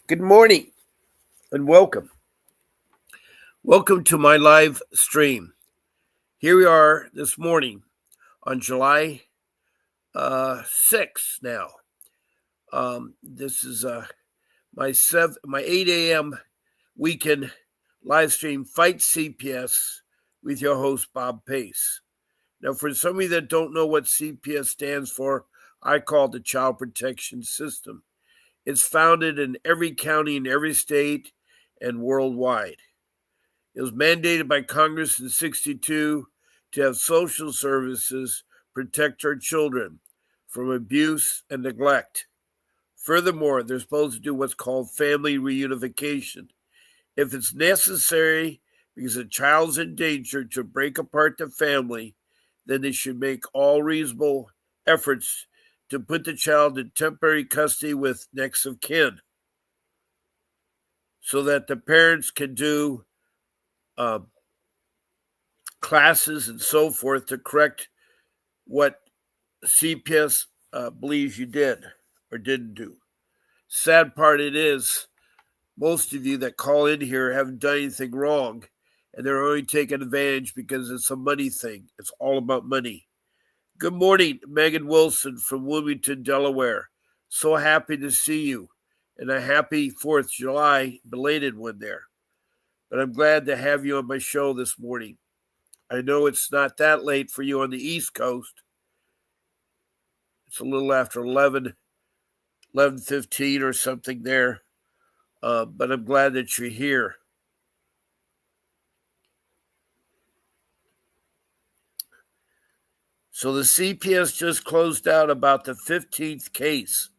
Good morning and welcome. Welcome to my live stream. Here we are this morning on July 6th now. This is my 8 a.m. weekend live stream, Fight CPS, with your host, Bob Pace. Now, for some of you that don't know what CPS stands for, I call it the Child Protection System. It's founded in every county in every state and worldwide. It was mandated by Congress in '62 to have social services protect our children from abuse and neglect. Furthermore, they're supposed to do what's called family reunification. If it's necessary because a child's in danger to break apart the family, then they should make all reasonable efforts to put the child in temporary custody with next of kin so that the parents can do classes and so forth to correct what CPS believes you did or didn't do. Sad part it is, most of you that call in here haven't done anything wrong, and they're only taking advantage because it's a money thing. It's all about money. Good morning, Megan Wilson from Wilmington, Delaware. So happy to see you, and a happy 4th of July, belated one there. But I'm glad to have you on my show this morning. I know it's not that late for you on the East Coast. It's a little after 11:15 or something there. But I'm glad that you're here. So the CPS just closed out about the 15th case.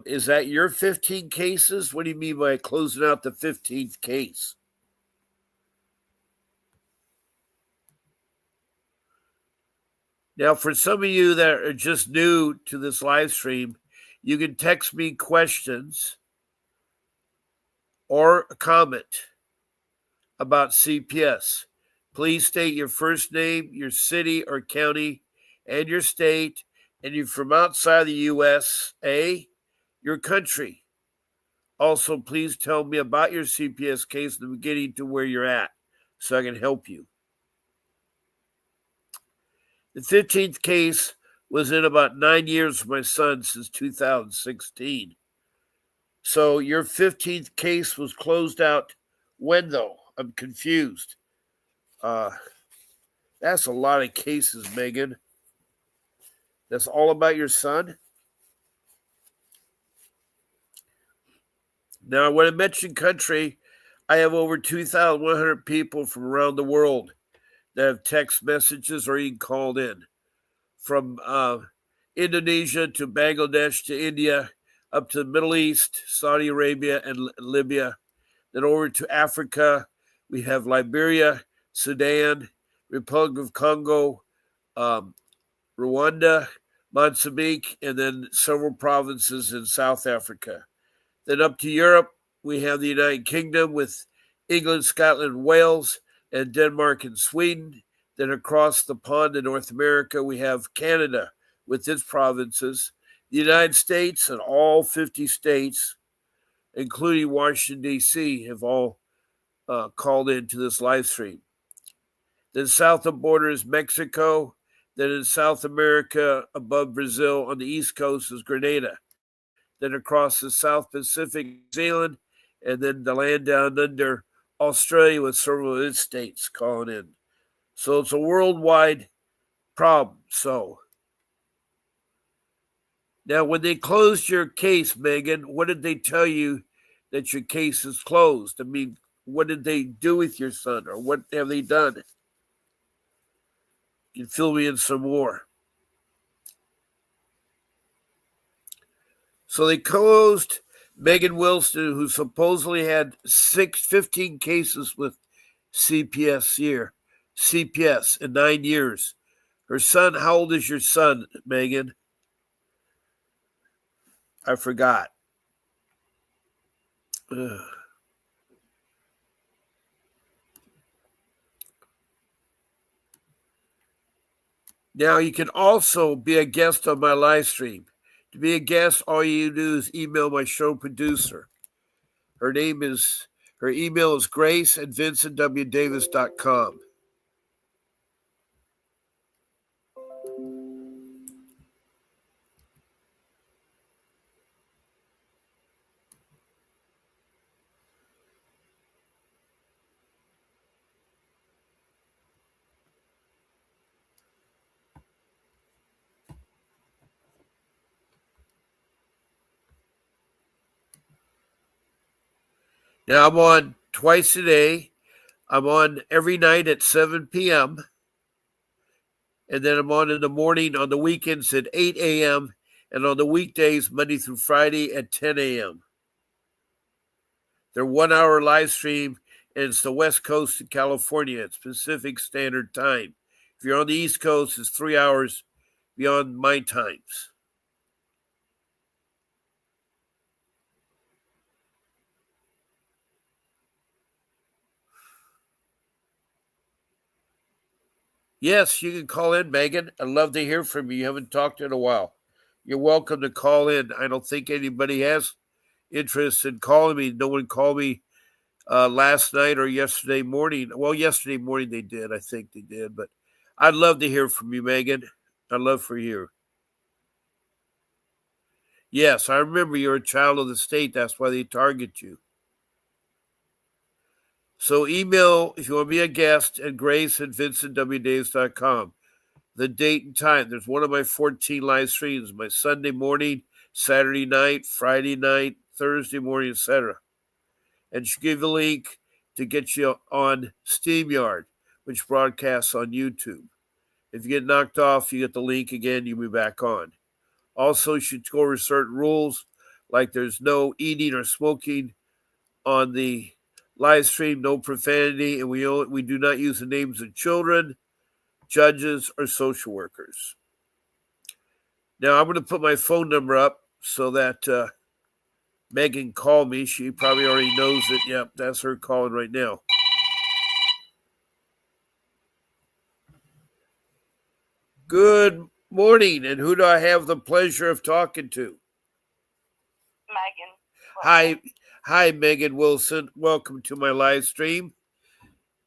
Is that your 15 cases? What do you mean by closing out the 15th case? Now, for some of you that are just new to this live stream, you can text me questions or a comment about CPS. Please state your first name, your city or county, and your state, and you're from outside the USA, your country. Also, please tell me about your CPS case in the beginning to where you're at so I can help you. The 15th case was in about 9 years for my son since 2016. So your 15th case was closed out when, though? I'm confused. That's a lot of cases, Megan. That's all about your son? Now, when I mention country, I have over 2,100 people from around the world that have text messages or even called in. From Indonesia to Bangladesh to India, up to the Middle East, Saudi Arabia, and Libya. Then over to Africa, we have Liberia, Sudan, Republic of Congo, Rwanda, Mozambique, and then several provinces in South Africa. Then up to Europe, we have the United Kingdom with England, Scotland, Wales, and Denmark and Sweden. Then across the pond in North America, we have Canada with its provinces, the United States and all 50 states, including Washington, D.C., have all called into this live stream. Then south of border is Mexico. Then in South America, above Brazil, on the east coast is Grenada. Then across the South Pacific, New Zealand, and then the land down under Australia with several of its states calling in. So it's a worldwide problem. So now, when they closed your case, Megan, what did they tell you that your case is closed? I mean, what did they do with your son, or what have they done? You can fill me in some more. So they closed Megan Wilson, who supposedly had 15 cases with CPS in 9 years. Her son, how old is your son, Megan? I forgot. Ugh. Now, you can also be a guest on my live stream. To be a guest, all you do is email my show producer. Her email is grace@vincentwdavis.com. Now I'm on twice a day. I'm on every night at 7 p.m. And then I'm on in the morning on the weekends at 8 a.m. and on the weekdays, Monday through Friday at 10 a.m. They're 1 hour live stream, and it's the West Coast of California. It's Pacific Standard Time. If you're on the East Coast, it's 3 hours beyond my times. Yes, you can call in, Megan. I'd love to hear from you. You haven't talked in a while. You're welcome to call in. I don't think anybody has interest in calling me. No one called me last night or yesterday morning. Well, yesterday morning they did. I think they did. But I'd love to hear from you, Megan. I'd love for you. Yes, I remember you're a child of the state. That's why they target you. So email, if you want to be a guest, at grace@vincentwdavis.com. The date and time. There's one of my 14 live streams, my Sunday morning, Saturday night, Friday night, Thursday morning, etc. And she'll give you a link to get you on StreamYard, which broadcasts on YouTube. If you get knocked off, you get the link again, you'll be back on. Also, you should go over certain rules, like there's no eating or smoking on the live stream, no profanity, and we do not use the names of children, judges, or social workers. Now, I'm going to put my phone number up so that Megan called me. She probably already knows it. Yep, that's her calling right now. Good morning, and who do I have the pleasure of talking to? Megan. Hi, Megan Wilson. Welcome to my live stream.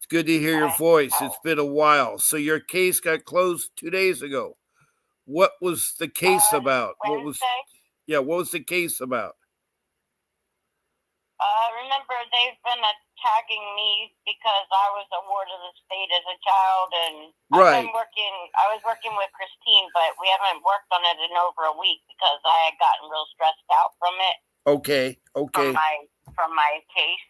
It's good to hear your voice. It's been a while. So your case got closed 2 days ago. What was the case about? Wednesday. What was the case about? Remember, they've been attacking me because I was a ward of the state as a child, and right. I was working with Christine, but we haven't worked on it in over a week because I had gotten real stressed out from it. Okay. From my case,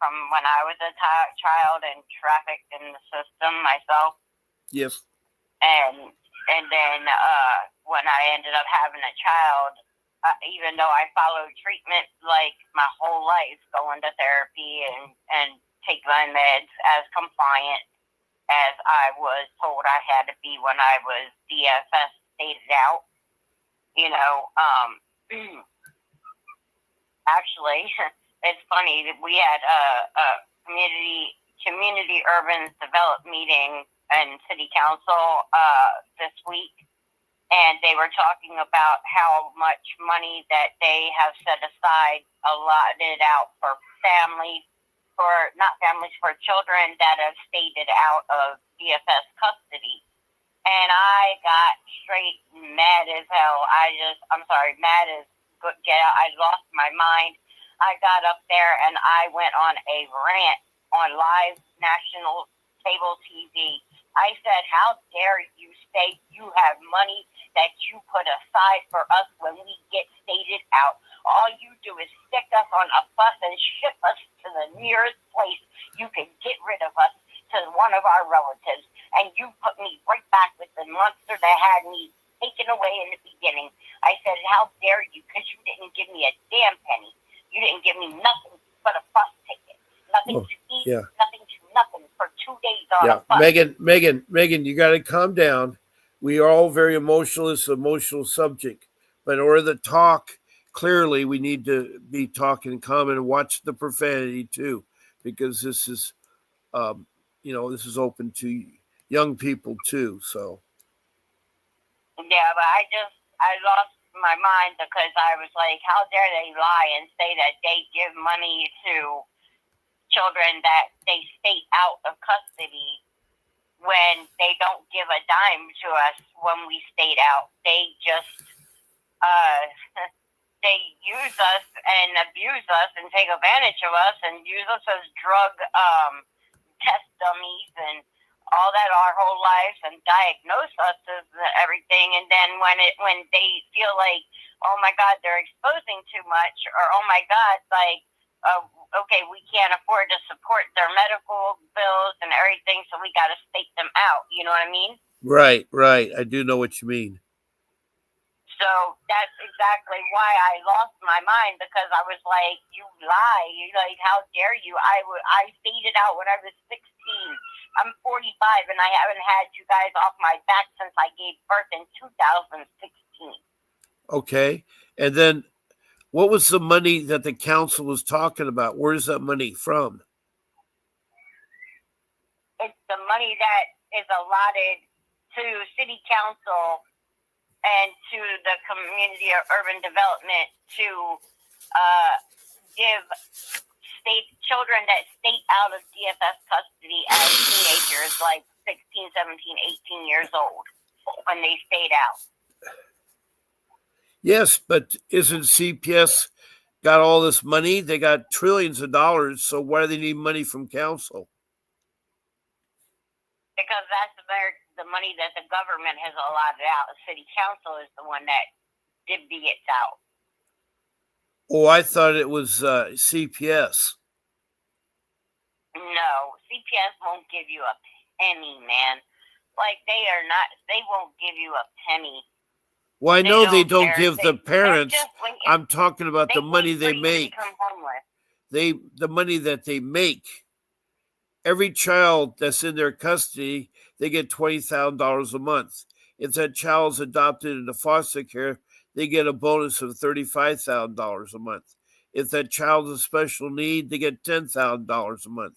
from when I was a child and trafficked in the system myself. Yes. And then when I ended up having a child, even though I followed treatment like my whole life, going to therapy and take my meds as compliant as I was told I had to be when I was DFS stated out, actually, it's funny that we had a community urban development meeting in city council this week, and they were talking about how much money that they have set aside, allotted out for children that have stayed out of DFS custody. And I got straight mad as hell. Mad as get out. I lost my mind. I got up there and I went on a rant on live national cable TV. I said, how dare you say you have money that you put aside for us when we get stated out? All you do is stick us on a bus and ship us to the nearest place you can get rid of us to one of our relatives. And you put me right back with the monster that had me taken away in the beginning. I said, how dare you? Because you didn't give me a damn penny. You didn't give me nothing but a bus ticket. Nothing to eat, nothing for 2 days on a bus. Megan, you got to calm down. We are all very emotional. It's an emotional subject. But in order to talk clearly, we need to be talking calm and watch the profanity too, because this is, this is open to young people too. So. Yeah, but I lost my mind because I was like, how dare they lie and say that they give money to children that they state out of custody when they don't give a dime to us when we state out. They just they use us and abuse us and take advantage of us and use us as drug test dummies and all that our whole lives and diagnose us as everything. And then when they feel like, oh my God, they're exposing too much, or oh my God, like, okay, we can't afford to support their medical bills and everything, so we got to state them out. You know what I mean? Right. I do know what you mean. So that's exactly why I lost my mind, because I was like, you lie. You like, how dare you? I stated out when I was 16. I'm 45 and I haven't had you guys off my back since I gave birth in 2016. Okay. And then what was the money that the council was talking about? Where's that money from? It's the money that is allotted to city council and to the community or urban development to give children that state out of DFS custody as teenagers, like 16, 17, 18 years old, when they stayed out. Yes, but isn't CPS got all this money? They got trillions of dollars, so why do they need money from council? Because that's the money that the government has allotted out. The city council is the one that divvies out. Oh, I thought it was CPS. No, CPS won't give you a penny, man. Like, they won't give you a penny. Well, I know they don't give the parents. I'm talking about the money they make. The money that they make. Every child that's in their custody, they get $20,000 a month. If that child is adopted into foster care, they get a bonus of $35,000 a month. If that child is a special need, they get $10,000 a month.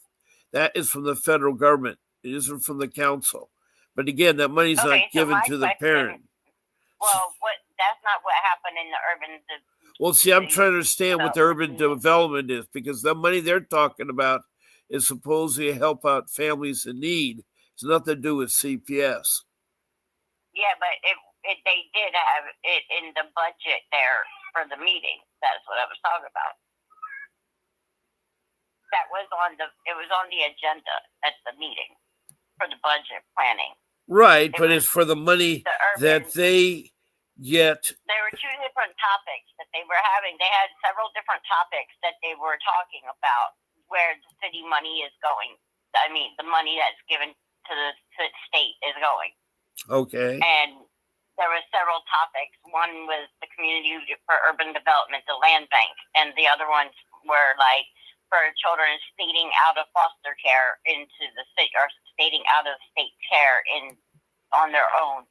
That is from the federal government. It isn't from the council. But again, that money's not given to the parent. Well, that's not what happened in the urban. Well, see, I'm trying to understand what the urban development is, because the money they're talking about is supposedly to help out families in need. It's nothing to do with CPS. Yeah, but they did have it in the budget there for the meeting. That's what I was talking about. It was on the agenda at the meeting for the budget planning. Right, but it's for the money that they get. There were two different topics that they were having. They had several different topics that they were talking about where the city money is going. I mean, the money that's given to the state is going. Okay. And there were several topics. One was the community for urban development, the land bank, and the other ones were like for children stating out of foster care into the state, or stating out of state care on their own,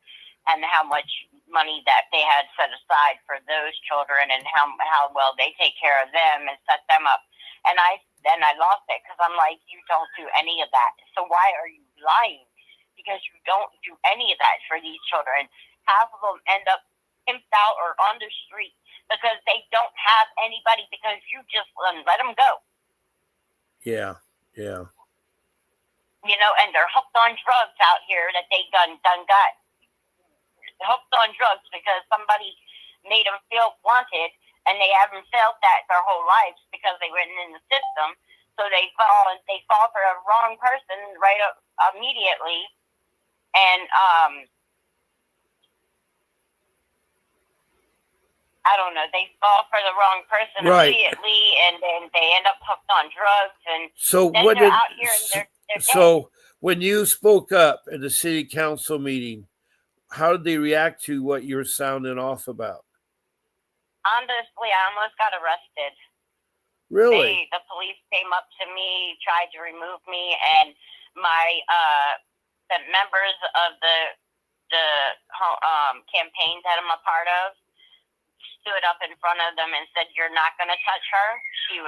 and how much money that they had set aside for those children, and how well they take care of them and set them up. And I lost it, because I'm like, you don't do any of that. So why are you lying? Because you don't do any of that for these children. Half of them end up pimped out or on the street because they don't have anybody, because you just let them go. Yeah. You know, and they're hooked on drugs out here that they done got hooked on drugs because somebody made them feel wanted, and they haven't felt that their whole lives because they were in the system. So they fall for the wrong person right up immediately, and I don't know, they fall for the wrong person immediately, and then they end up hooked on drugs, and so then what they're out here and they're so when you spoke up at the city council meeting, how did they react to what you're sounding off about? Honestly, I almost got arrested. Really? The police came up to me, tried to remove me, and my the members of the campaigns that I'm a part of stood up in front of them and said, "You're not going to touch her." She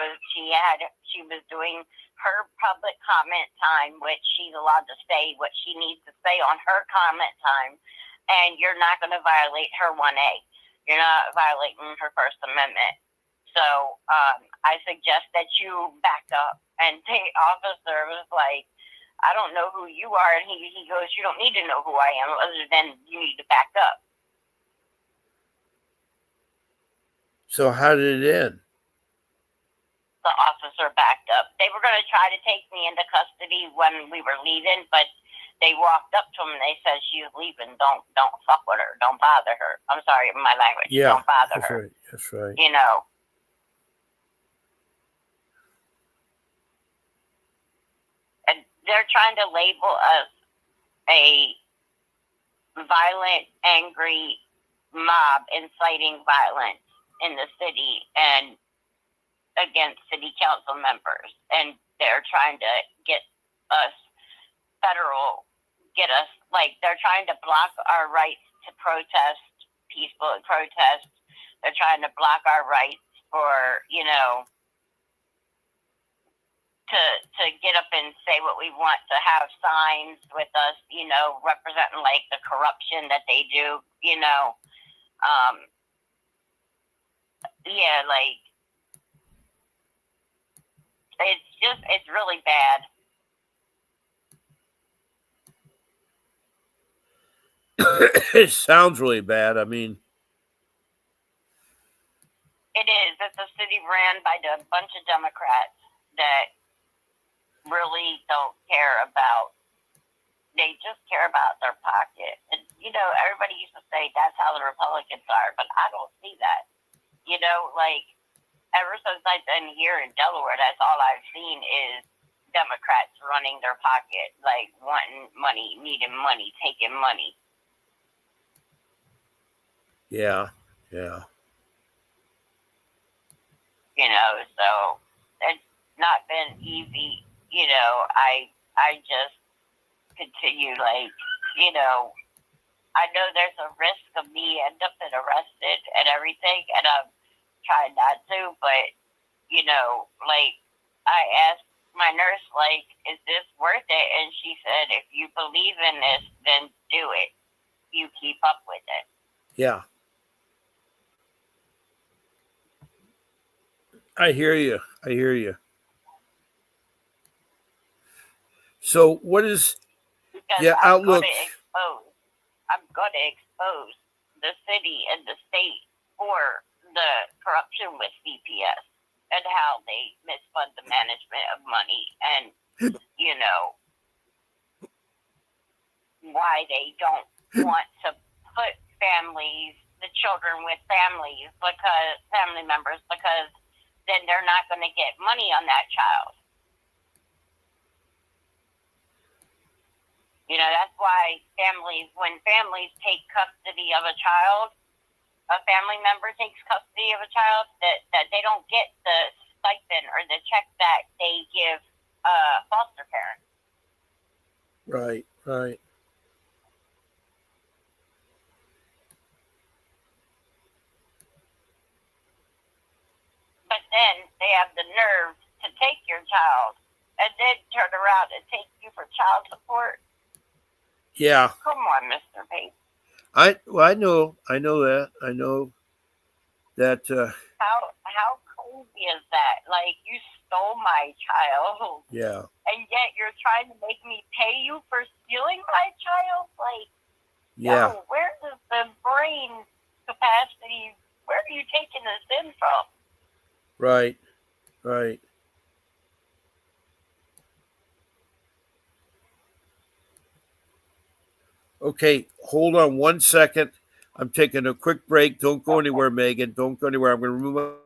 was doing her public comment time, which she's allowed to say what she needs to say on her comment time, and you're not going to violate her 1A. You're not violating her First Amendment. So I suggest that you back up. And the officer was like, I don't know who you are. And he goes, you don't need to know who I am other than you need to back up. So how did it end? The officer backed up. They were going to try to take me into custody when we were leaving, but they walked up to him and they said, she's leaving. Don't fuck with her. Don't bother her. I'm sorry, my language. Yeah, don't bother that's her. Right. That's right. You know. And they're trying to label us a violent, angry mob inciting violence in the city and against city council members. And they're trying to get us they're trying to block our rights to protest, peaceful protest. They're trying to block our rights for, to get up and say what we want, to have signs with us, representing like the corruption that they do, it's really bad. It sounds really bad. I mean, it is. It's a city ran by a bunch of Democrats that really don't care about. They just care about their pocket. And, everybody used to say that's how the Republicans are, but I don't see that. Ever since I've been here in Delaware, that's all I've seen is Democrats running their pocket, like wanting money, needing money, taking money. Yeah. So it's not been easy. I just continue, I know there's a risk of me end up arrested and everything, and I'm trying not to, but, I asked my nurse, is this worth it? And she said, if you believe in this, then do it. You keep up with it. Yeah. I hear you. So what is the outlook? I'm going to expose the city and the state for the corruption with CPS and how they misfund the management of money and, why they don't want to put the children with family members, because then they're not going to get money on that child. That's why when families take custody of a child, a family member takes custody of a child, that they don't get the stipend or the check that they give a foster parent. Right. But then they have the nerve to take your child and then turn around and take you for child support. Yeah. Come on, Mr. Pace. I know that. I know that. How crazy is that? You stole my child. Yeah. And yet you're trying to make me pay you for stealing my child? Yeah. No, where is the brain capacity? Where are you taking this in from? Right. Okay, hold on 1 second. I'm taking a quick break. Don't go anywhere, Megan. Don't go anywhere. I'm going to remove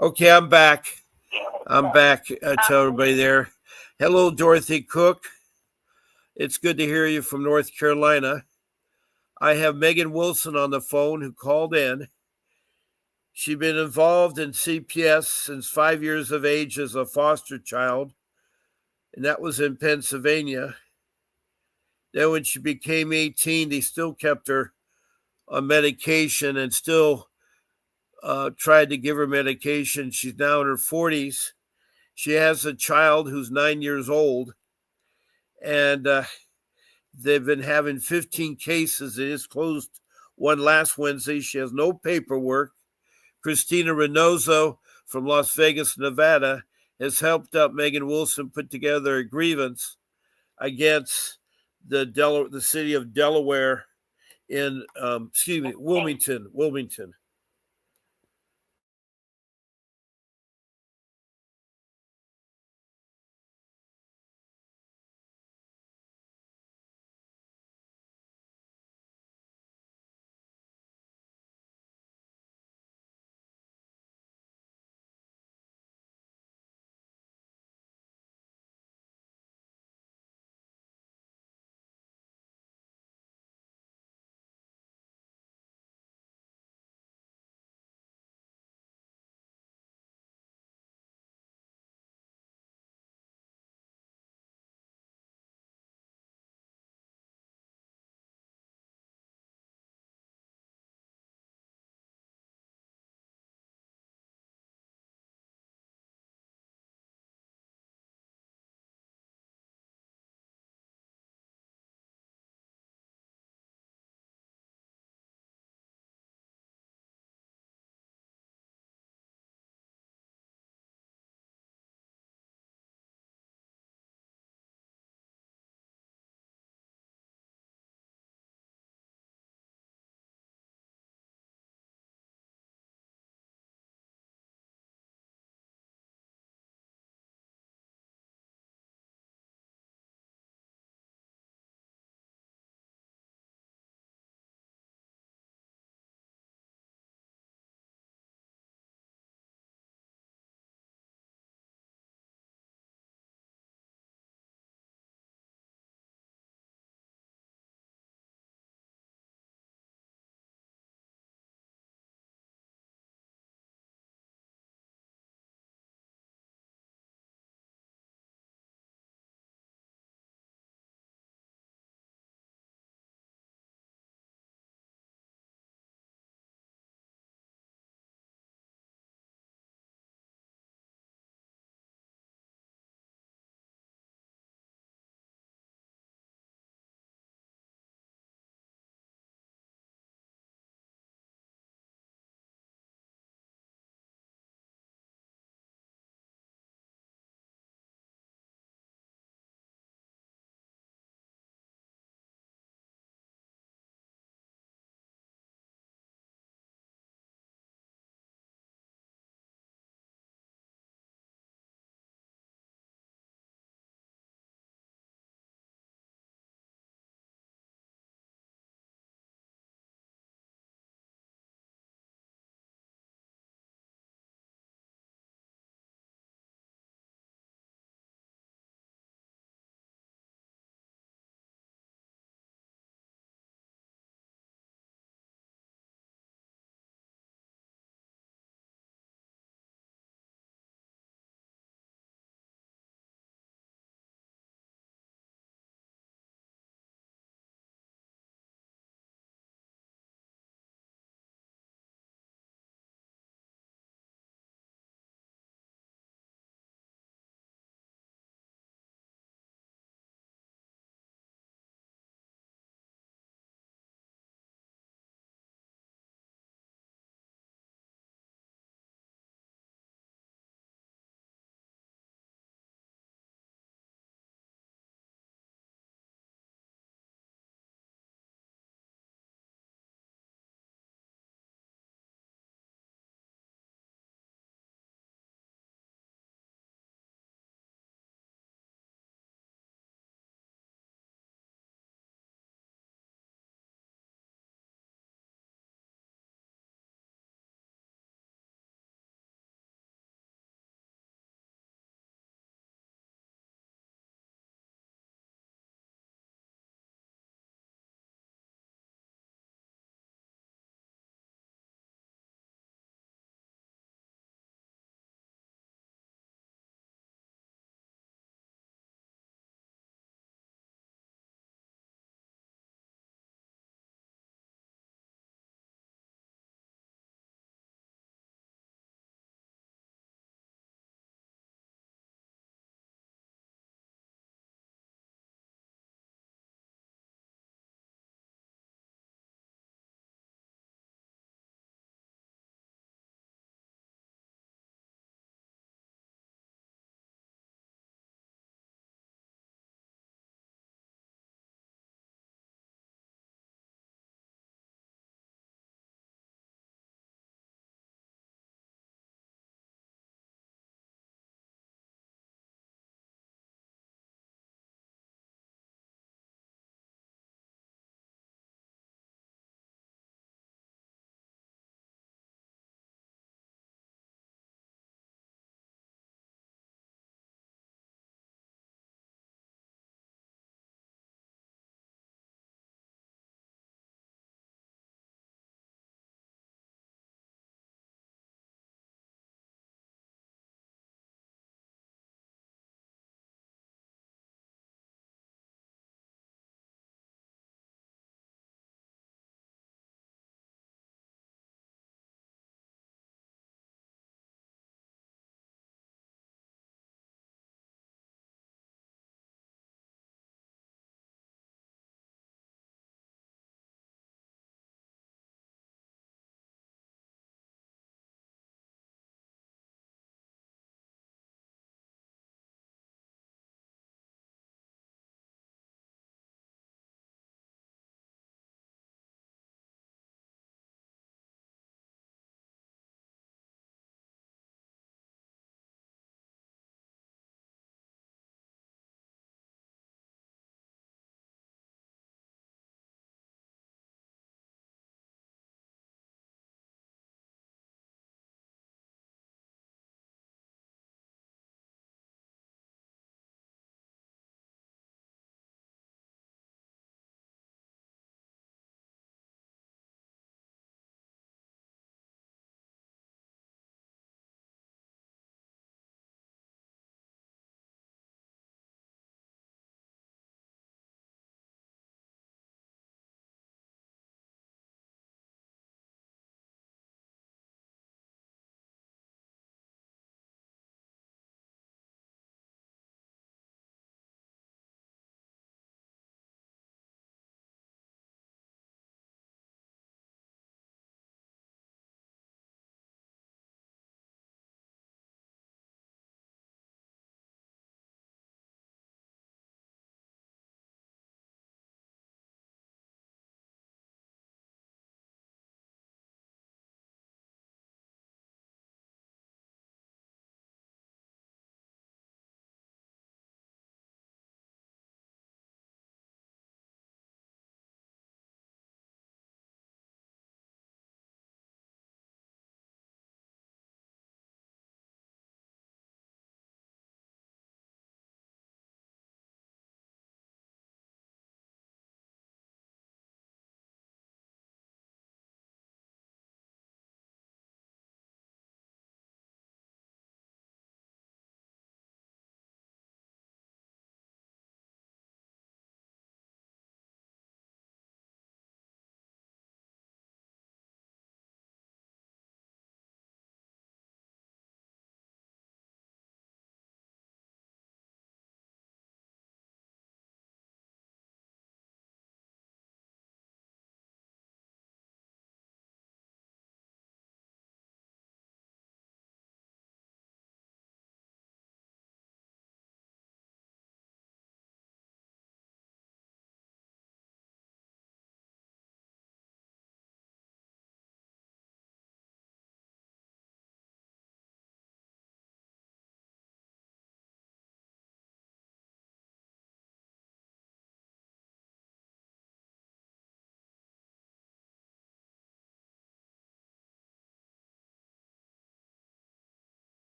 Okay, I'm back. I'm back. Tell everybody there. Hello, Dorothy Cook. It's good to hear you from North Carolina. I have Megan Wilson on the phone who called in. She's been involved in CPS since 5 years of age as a foster child, and that was in Pennsylvania. Then, when she became 18, they still kept her on medication and still tried to give her medication. She's now in her 40s. She has a child who's 9 years old, and they've been having 15 cases. They just closed one last Wednesday. She has no paperwork. Christina Reynoso from Las Vegas, Nevada, has helped out Megan Wilson put together a grievance against the city of Delaware in Wilmington.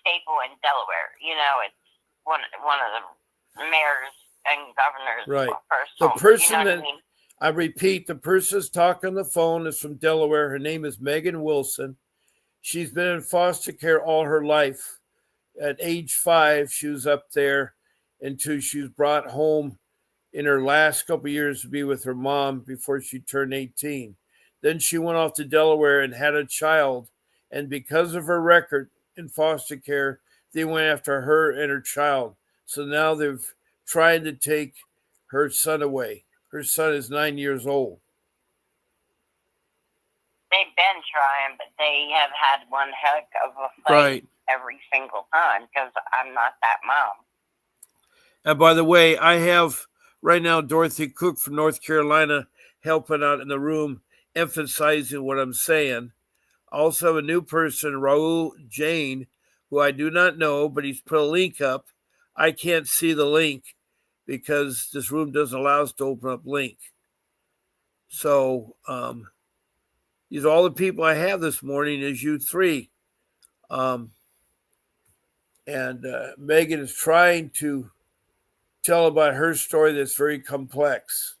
staple in Delaware. It's one of the mayors and governors. Right. First The homes, person what that I mean? I repeat, the person's talking on the phone is from Delaware. Her name is Megan Wilson. She's been in foster care all her life. At age 5, she was up there until she was brought home in her last couple of years to be with her mom before she turned 18. Then she went off to Delaware and had a child. And because of her record in foster care, they went after her and her child. So now they've tried to take her son away. Her son is 9 years old. They've been trying, but they have had one heck of a fight Right. every single time because I'm not that mom. And by the way, I have right now Dorothy Cook from North Carolina helping out in the room, emphasizing what I'm saying. I also have a new person, Raul Jane, who I do not know, but he's put a link up. I can't see the link because this room doesn't allow us to open up link. So these are all the people I have this morning is you three. And Megan is trying to tell about her story that's very complex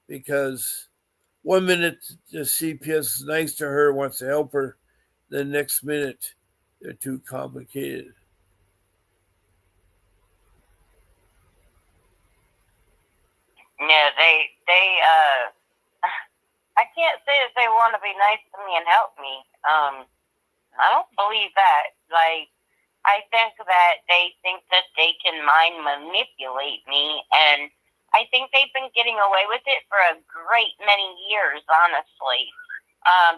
because 1 minute the CPS is nice to her, wants to help her, the next minute they're too complicated. Yeah, I can't say that they want to be nice to me and help me. I don't believe that. Like, I think that they think that they can mind manipulate me, and I think they've been getting away with it for a great many years, honestly,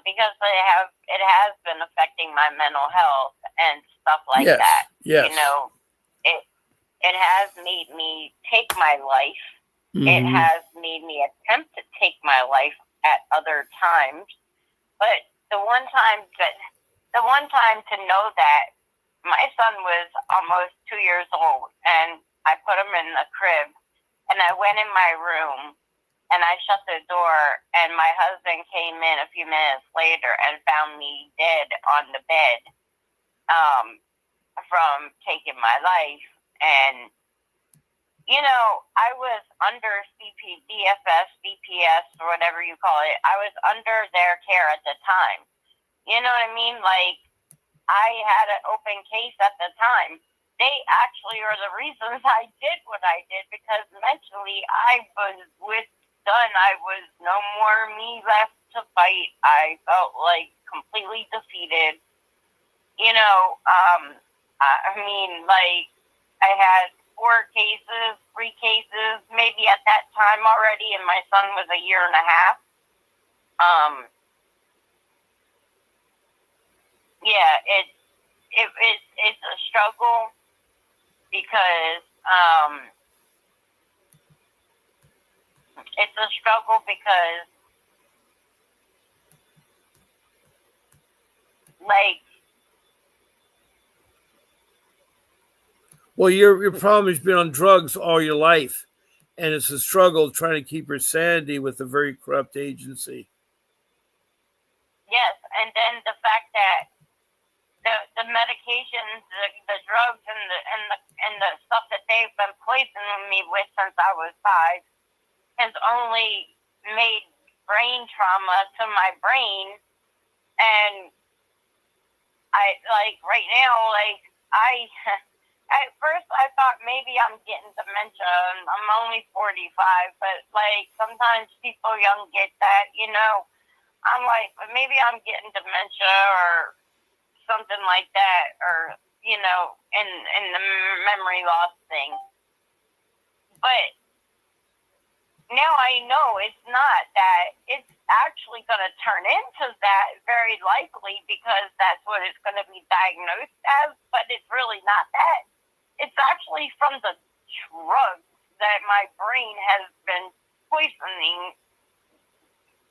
because it has been affecting my mental health and stuff like that. Yes. It has made me take my life. Mm-hmm. It has made me attempt to take my life at other times, but the one time to know that my son was almost 2 years old, and I put him in the crib, and I went in my room, and I shut the door, and my husband came in a few minutes later and found me dead on the bed from taking my life. And, I was under DFS, CPS, or whatever you call it. I was under their care at the time. You know what I mean? Like, I had an open case at the time. They actually are the reasons I did what I did, because mentally I was done. I was no more me left to fight. I felt like completely defeated. I had 3 cases, maybe at that time already, and my son was a year and a half. It's a struggle because well, your problem has been on drugs all your life, and it's a struggle trying to keep your sanity with a very corrupt agency. Yes, and then the fact that the medications, the drugs, and the stuff that they've been poisoning me with since I was 5 has only made brain trauma to my brain. And right now, at first I thought maybe I'm getting dementia, and I'm only 45, but sometimes people young get that, I'm like, but maybe I'm getting dementia or something like that, or in the memory loss thing. But now I know it's not that. It's actually going to turn into that, very likely, because that's what it's going to be diagnosed as, but it's really not that. It's actually from the drugs that my brain has been poisoning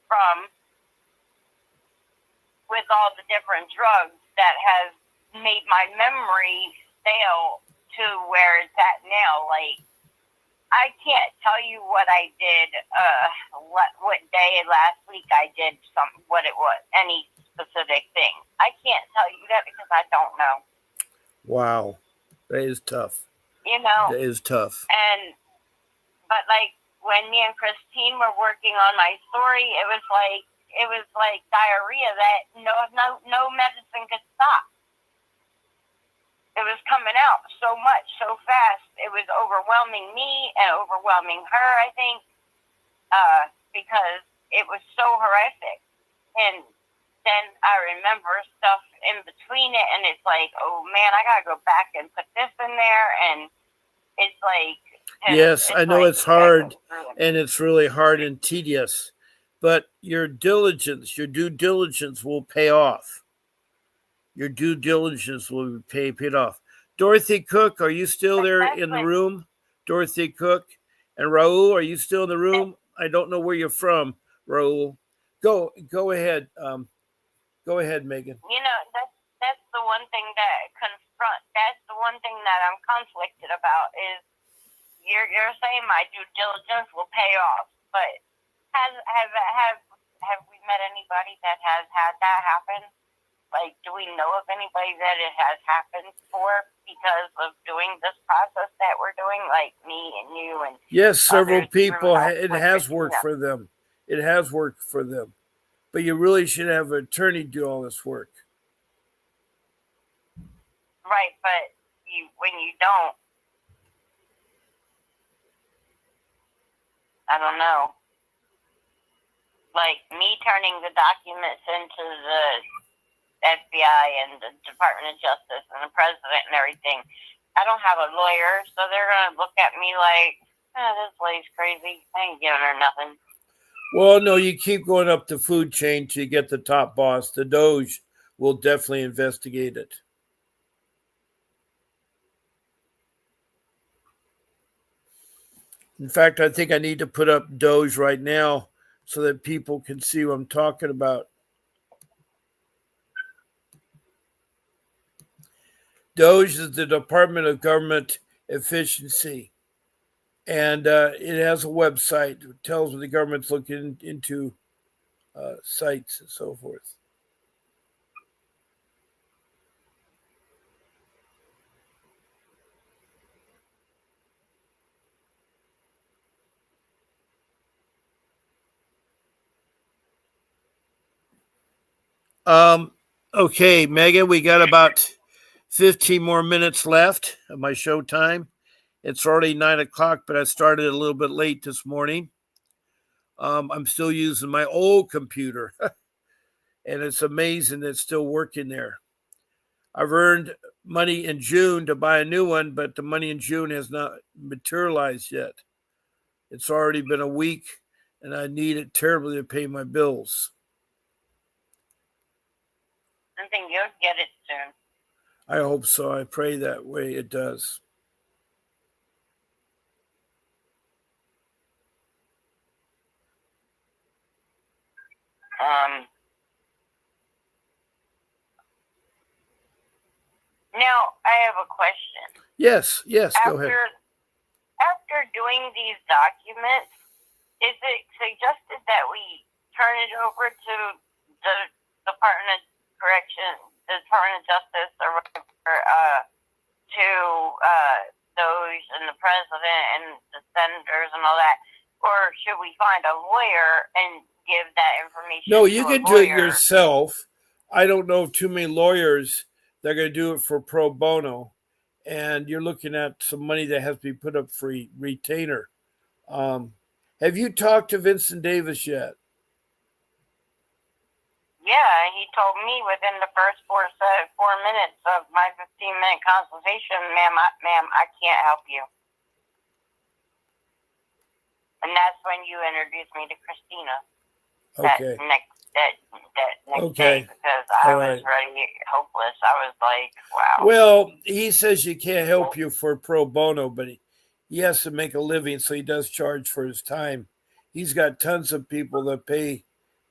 from, with all the different drugs, that has made my memory stale to where it's at now. I can't tell you what I did, what day last week I did what it was, any specific thing. I can't tell you that because I don't know. Wow. That is tough. You know, That is tough. but like when me and Christine were working on my story, it was like diarrhea that no medicine could stop. It was coming out so much, so fast. It was overwhelming me and overwhelming her, I think, because it was so horrific. And then I remember stuff in between it, and it's like, oh man, I gotta go back and put this in there, and it's like, yes, I know it's hard, and it's really hard and tedious, but your diligence, your due diligence will pay off. Your due diligence will be paid off. Dorothy Cook, are you still there in the room? Dorothy Cook and Raul, are you still in the room? I don't know where you're from, Raul. Go ahead. Go ahead, Megan. You know, that's the one thing that's the one thing that I'm conflicted about is you're saying my due diligence will pay off, but have we met anybody that has had that happen? Like, do we know of anybody that it has happened for because of doing this process that we're doing, like me and you and yes, several people. It has worked for them. It has worked for them, but you really should have an attorney do all this work. Right, but when you don't, I don't know. Like me turning the documents into the FBI and the Department of Justice and the president and everything, I don't have a lawyer, so they're going to look at me like, this lady's crazy. I ain't giving her nothing. Well, no, you keep going up the food chain till you get the top boss. The Doge will definitely investigate it. In fact, I think I need to put up Doge right now so that people can see what I'm talking about. Doge is the Department of Government Efficiency, and it has a website that tells what the government's looking into sites and so forth. Okay, Megan, we got about 15 more minutes left of my show time. It's already 9 o'clock, but I started a little bit late this morning. I'm still using my old computer, and it's amazing it's still working there. I've earned money in June to buy a new one, but the money in June has not materialized yet. It's already been a week, and I need it terribly to pay my bills. I think you'll get it soon. I hope so. I pray that way it does. Now, I have a question. Yes, go ahead. After doing these documents, is it suggested that we turn it over to the Department of Correction, the Department of Justice, or whatever, to those and the president and the senators and all that? Or should we find a lawyer and give that information? No, you can do it yourself. I don't know too many lawyers that are going to do it for pro bono, and you're looking at some money that has to be put up for retainer. Have you talked to Vincent Davis yet? Yeah, he told me within the first 4 minutes of my 15-minute consultation, ma'am, I can't help you. And that's when you introduced me to Christina. Okay. That next day, because I was ready, hopeless. I was like, wow. Well, he says you can't help you for pro bono, but he has to make a living, so he does charge for his time. He's got tons of people that pay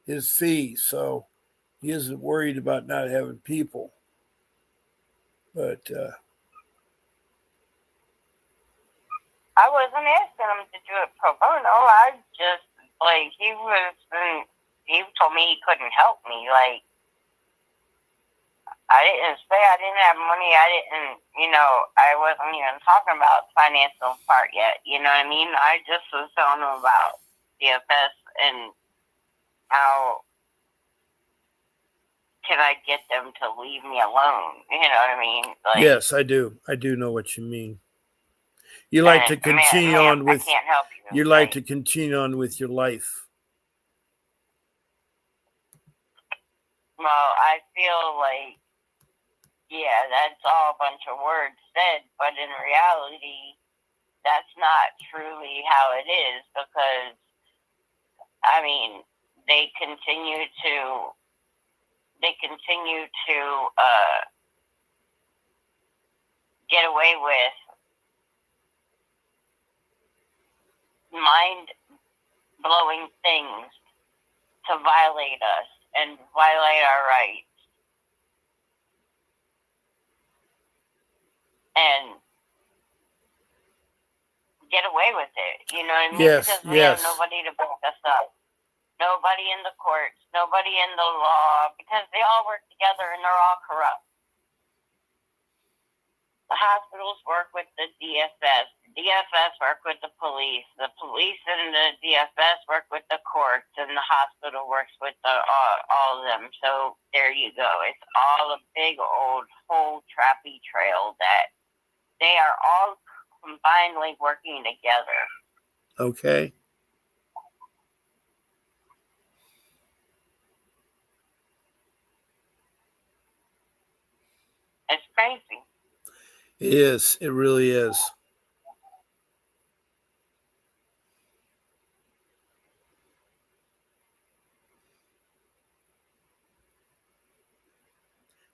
his fee, so he isn't worried about not having people. But I wasn't asking him to do it pro bono. I just, like, he told me he couldn't help me. Like, I didn't say I didn't have money. I didn't, I wasn't even talking about the financial part yet. You know what I mean? I just was telling them about DFS and how can I get them to leave me alone? You know what I mean? Like, yes, I do. I do know what you mean. You like to continue on with. I can't help you. You like to continue on with your life. Well, I feel like, yeah, that's all a bunch of words said, but in reality, that's not truly how it is, because, I mean, they continue to get away with mind-blowing things to violate us and violate our rights. And get away with it, you know what I mean? Yes, because we have nobody to back us up. Nobody in the courts, nobody in the law, because they all work together and they're all corrupt. The hospitals work with the DFS. The DFS work with the police and the DFS work with the courts, and the hospital works with all of them. So there you go. It's all a big old whole trappy trail that they are all combinedly working together. Okay. It's crazy. It is. It really is.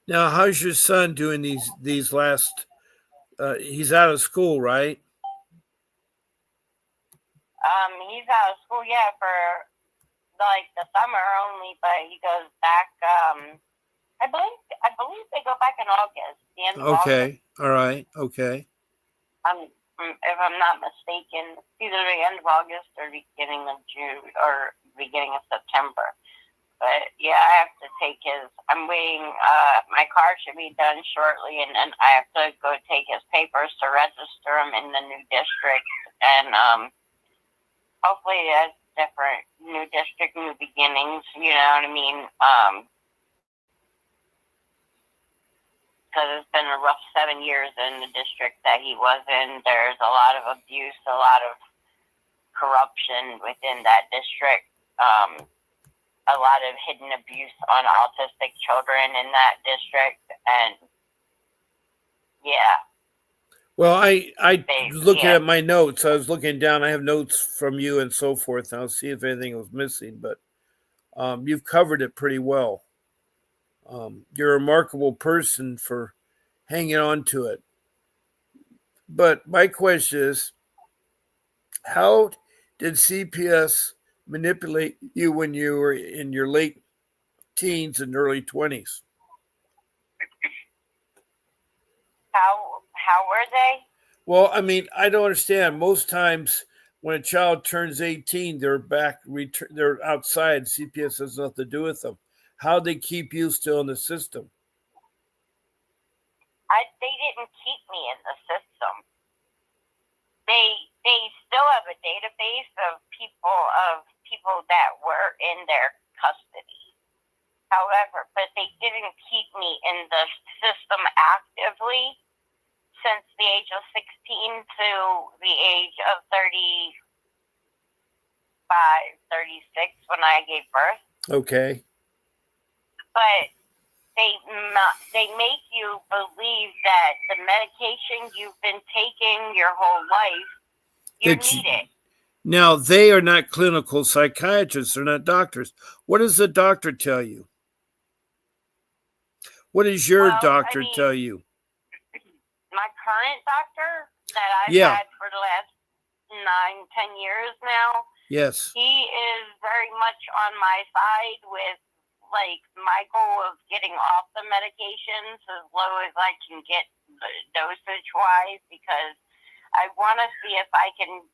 Now, how's your son doing these last? He's out of school, right? He's out of school, yeah, for like the summer only, but he goes back. I believe they go back in August, the end of August. Okay. All right. Okay. If I'm not mistaken, either the end of August or beginning of June or beginning of September. But yeah, I have to take his. I'm waiting. My car should be done shortly, and then I have to go take his papers to register him in the new district, and hopefully that's different. New district, new beginnings. You know what I mean? Because it's been a rough 7 years in the district that he was in. There's a lot of abuse, a lot of corruption within that district. A lot of hidden abuse on autistic children in that district, and yeah. Well, I was looking at my notes. I was looking down. I have notes from you and so forth. And I'll see if anything was missing, but you've covered it pretty well. You're a remarkable person for hanging on to it. But my question is, how did CPS manipulate you when you were in your late teens and early 20s? How were they? Well, I mean, I don't understand. Most times when a child turns 18, they're outside. CPS has nothing to do with them. How they keep you still in the system? They didn't keep me in the system. They still have a database of people that were in their custody. However, but they didn't keep me in the system actively since the age of 16 to the age of 35, 36 when I gave birth. Okay. But they make you believe that the medication you've been taking your whole life, you need it. Now, they are not clinical psychiatrists. They're not doctors. What does the doctor tell you? What does your doctor tell you? My current doctor that I've had for the last 9-10 years now. Yes. He is very much on my side with, like, my goal of getting off the medications as low as I can get dosage-wise, because I want to see if I can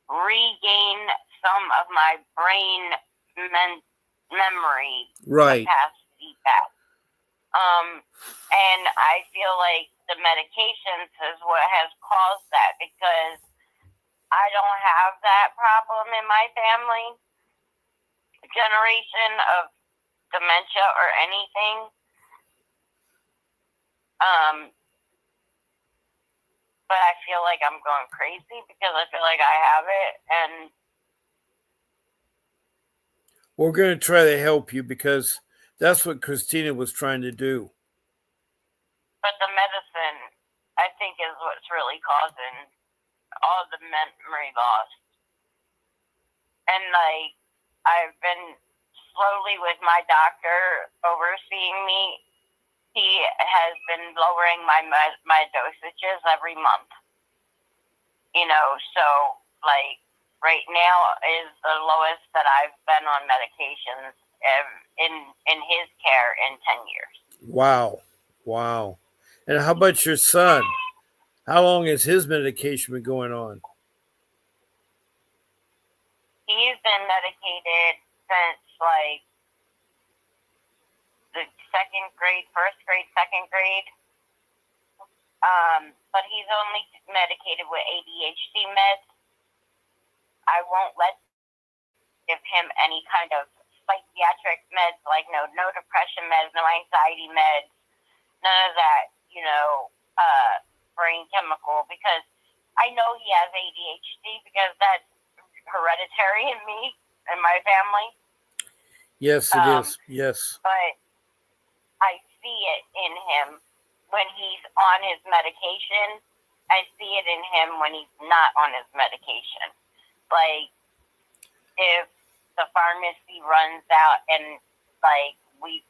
regain some of my brain memory capacity back. And I feel like the medications is what has caused that, because I don't have that problem in my family generation of dementia or anything. But I feel like I'm going crazy because I feel like I have it, and we're going to try to help you because that's what Christina was trying to do. but the medicine, I think, is what's really causing all the memory loss. And like, I've been slowly with my doctor overseeing me. He has been lowering my dosages every month. So like right now is the lowest that I've been on medications in his care in 10 years. Wow. And how about your son? How long has his medication been going on? He's been medicated since like the first grade, second grade. But he's only medicated with ADHD meds. I won't give him any kind of psychiatric meds, like no depression meds, no anxiety meds, none of that, brain chemical, because I know he has ADHD because that's hereditary in me and my family. Yes, it is. Yes. But I see it in him when he's on his medication. I see it in him when he's not on his medication. Like, if the pharmacy runs out and, like, we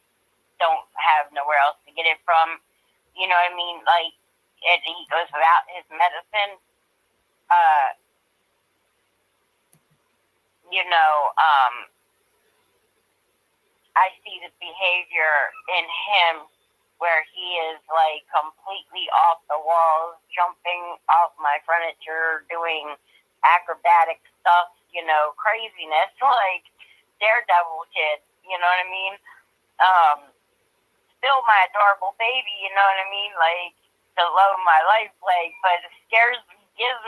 don't have nowhere else to get it from, you know what I mean? Like, and he goes without his medicine, I see the behavior in him where he is like completely off the walls, jumping off my furniture, doing acrobatic stuff, craziness, like Daredevil kid, you know what I mean? Still my adorable baby, you know what I mean? Like, the love of my life, like, but it gives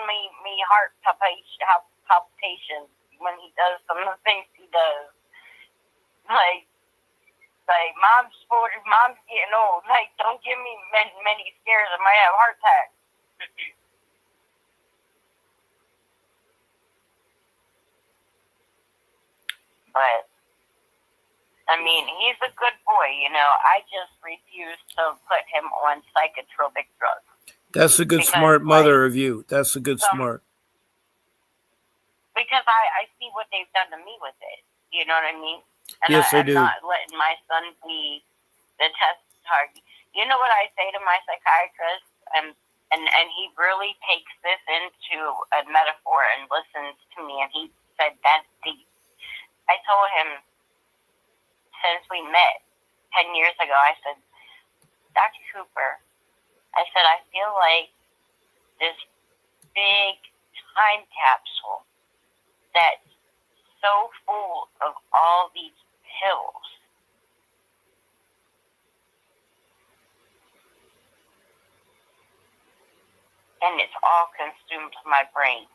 me heart palpitations when he does some of the things he does. Like mom's 40, mom's getting old. Like, don't give me many scares. I might have a heart attack. But I mean, he's a good boy. I just refuse to put him on psychotropic drugs. That's a good, smart mother of you. That's a good, smart. Because I see what they've done to me with it. You know what I mean? And yes, I do. I'm not letting my son be the test target. You know what I say to my psychiatrist? And he really takes this into a metaphor and listens to me. And he said, that's deep. I told him, since we met 10 years ago, I said, Dr. Cooper, I said, I feel like this big time capsule that's so full of all these pills. And it's all consumed my brain.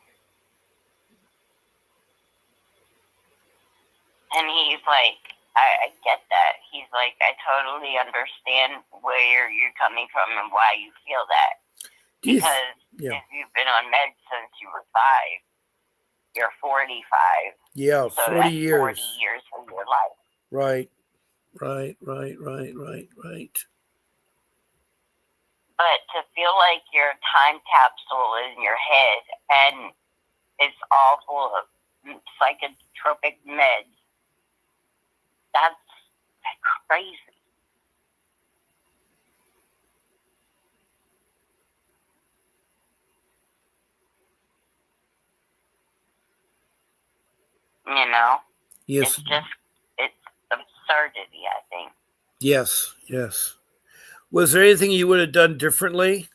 And he's like, I get that. He's like, I totally understand where you're coming from and why you feel that. Because if you've been on meds since you were 5, you're 45. Yeah, so 40 years. 40 years of your life. Right. But to feel like your time capsule is in your head and it's all full of psychotropic meds, that's crazy. Yes. It's absurdity, I think. Yes. Was there anything you would have done differently?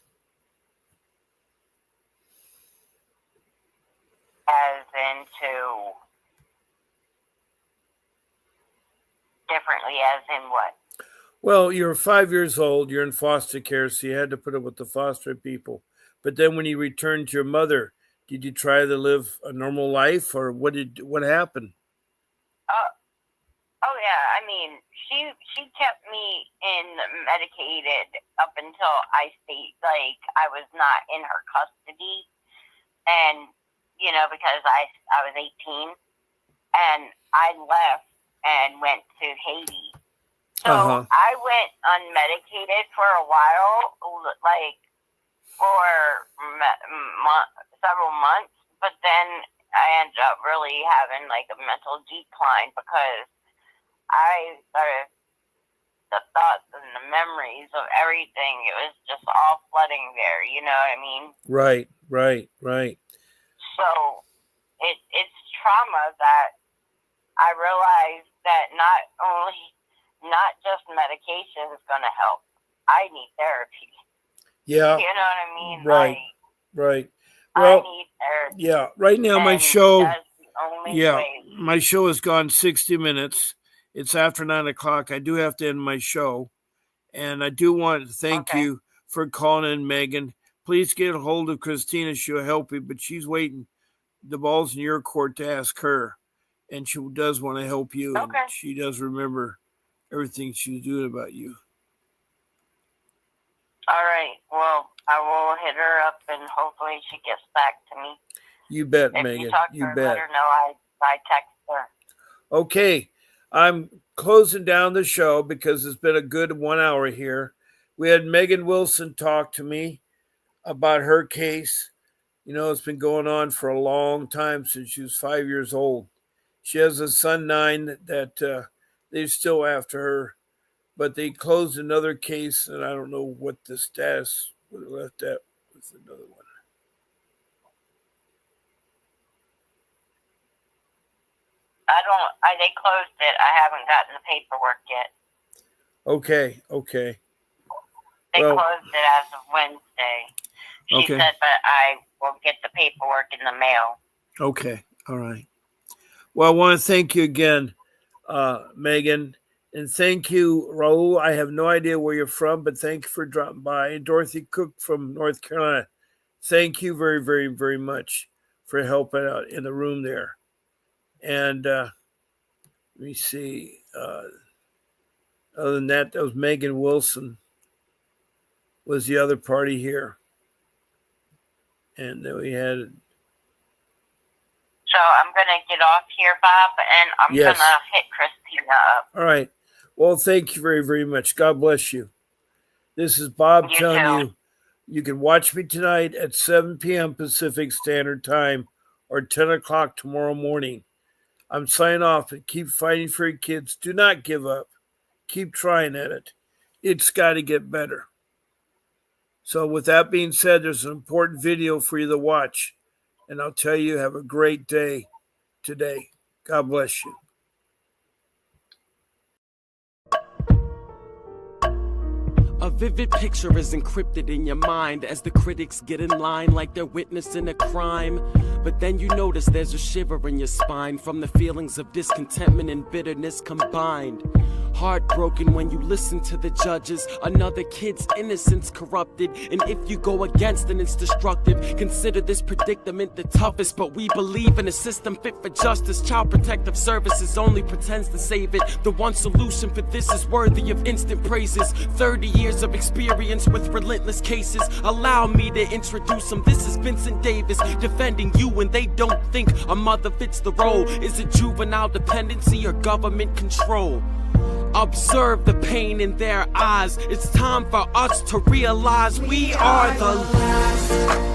As into differently, as in what? Well, you're 5 years old. You're in foster care, so you had to put up with the foster people. But then, when you returned to your mother, did you try to live a normal life, or what happened? Uh, oh yeah, I mean, she kept me in medicated up until I was not in her custody, and because I was 18, and I left and went to Haiti. So I went unmedicated for a while, like for several months, but then I ended up really having like a mental decline because I started the thoughts and the memories of everything. It was just all flooding there. You know what I mean? Right. So it's trauma that I realized that not just medication is going to help. I need therapy. Yeah. You know what I mean? Right. I Well, need therapy. yeah. Right now, my And show. that's the only way. My show has gone 60 minutes. It's after 9:00. I do have to end my show, and I do want to thank you for calling in, Megan. Please get a hold of Christina. She'll help you, but she's waiting. The ball's in your court to ask her, and she does want to help you, and she does remember everything she's doing about you. All right. Well, I will hit her up, and hopefully she gets back to me. You bet, if Megan. You talk to her, bet. Let her know I text her. Okay. I'm closing down the show because it's been a good 1 hour here. We had Megan Wilson talk to me about her case. It's been going on for a long time since she was 5 years old. She has a son, 9, that they're still after her, but they closed another case, and I don't know what the status would have left that with another one. They closed it. I haven't gotten the paperwork yet. Okay. They closed it as of Wednesday. She said, but I will get the paperwork in the mail. Okay. All right. Well, I want to thank you again, Megan. And thank you, Raul. I have no idea where you're from, but thank you for dropping by. And Dorothy Cook from North Carolina. Thank you very, very, very much for helping out in the room there. And let me see. Other than that was Megan Wilson was the other party here. And then we had... So I'm going to get off here, Bob, and I'm going to hit Christina up. All right. Well, thank you very, very much. God bless you. This is Bob telling you, you can watch me tonight at 7 p.m. Pacific Standard Time or 10 o'clock tomorrow morning. I'm signing off, and keep fighting for your kids. Do not give up. Keep trying at it. It's got to get better. So with that being said, there's an important video for you to watch. And I'll tell you, have a great day today. God bless you. A vivid picture is encrypted in your mind as the critics get in line like they're witnessing a crime. But then you notice there's a shiver in your spine from the feelings of discontentment and bitterness combined. Heartbroken when you listen to the judges, another kid's innocence corrupted, and if you go against then it's destructive. Consider this predicament the toughest, but we believe in a system fit for justice. Child Protective Services only pretends to save it. The one solution for this is worthy of instant praises. 30 years of experience with relentless cases. Allow me to introduce them. This is Vincent Davis, defending you when they don't think a mother fits the role. Is it juvenile dependency or government control? Observe the pain in their eyes. It's time for us to realize we are the last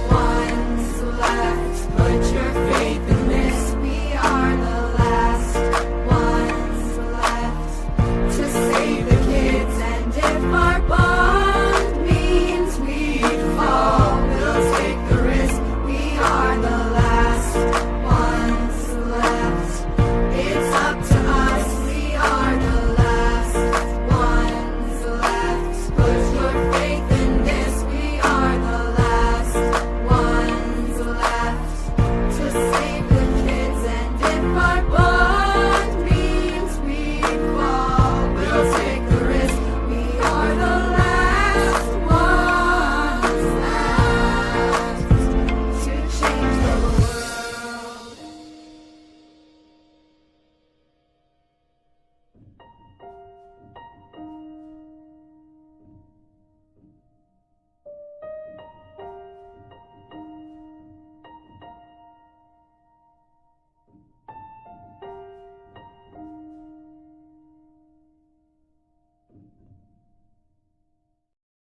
ones left. Put your faith in this. We are the last ones left to save the kids. And if our bond means we fall, we'll take the risk. We are the last ones left. It's up to us. We are the one